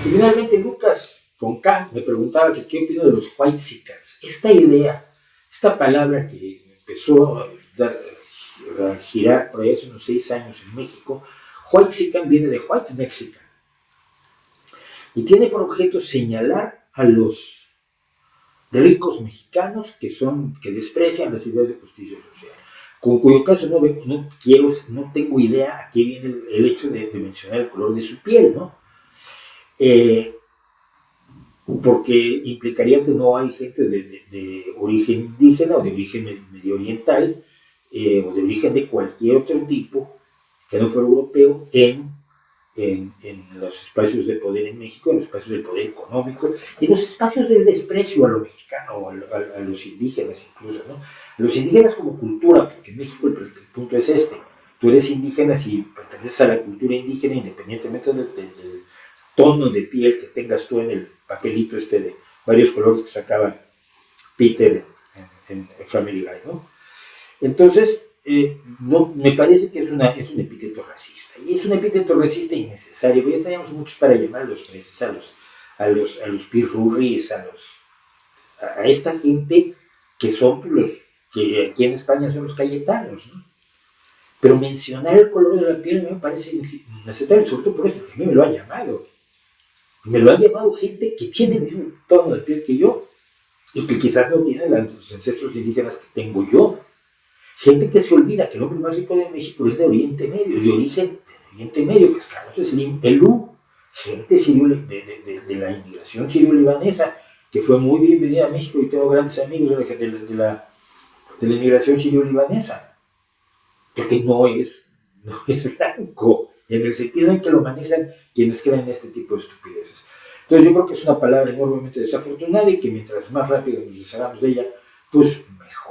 Y finalmente Lucas con K me preguntaba que qué opino de los whitexicans. Esta idea, esta palabra que empezó a girar por ahí hace unos 6 años en México, whitexican viene de white mexican y tiene por objeto señalar a los ricos mexicanos que desprecian las ideas de justicia social, con cuyo caso no tengo idea a qué viene el hecho de mencionar el color de su piel, ¿no? Porque implicaría que no hay gente de origen indígena o de origen medio oriental o de origen de cualquier otro tipo que no fuera europeo en los espacios de poder en México, en los espacios de poder económico y en los espacios del desprecio a lo mexicano, a los indígenas incluso, ¿no? A los indígenas como cultura, porque en México el punto es este: tú eres indígena si perteneces a la cultura indígena, independientemente del tono de piel que tengas tú en el papelito este de varios colores que sacaba Peter en Family Guy, ¿no? Entonces, no, me parece que es un epíteto racista, y es un epíteto racista innecesario, porque ya teníamos muchos para llamar a los fresas, a los pirurris, a esta gente que son los que aquí en España son los cayetanos, ¿no? Pero mencionar el color de la piel me parece innecesario, sobre todo por esto, porque a mí me lo han llamado. Me lo han llamado gente que tiene el mismo tono de piel que yo y que quizás no tiene los ancestros indígenas que tengo yo. Gente que se olvida que el hombre más rico de México es de Oriente Medio, es de origen de Oriente Medio, que es Carlos Slim Elú, gente de la inmigración sirio-libanesa, que fue muy bienvenida a México, y tengo grandes amigos de la inmigración sirio-libanesa, porque no es blanco, en el sentido en que lo manejan quienes creen este tipo de estupideces. Entonces yo creo que es una palabra enormemente desafortunada y que mientras más rápido nos deshagamos de ella, pues mejor.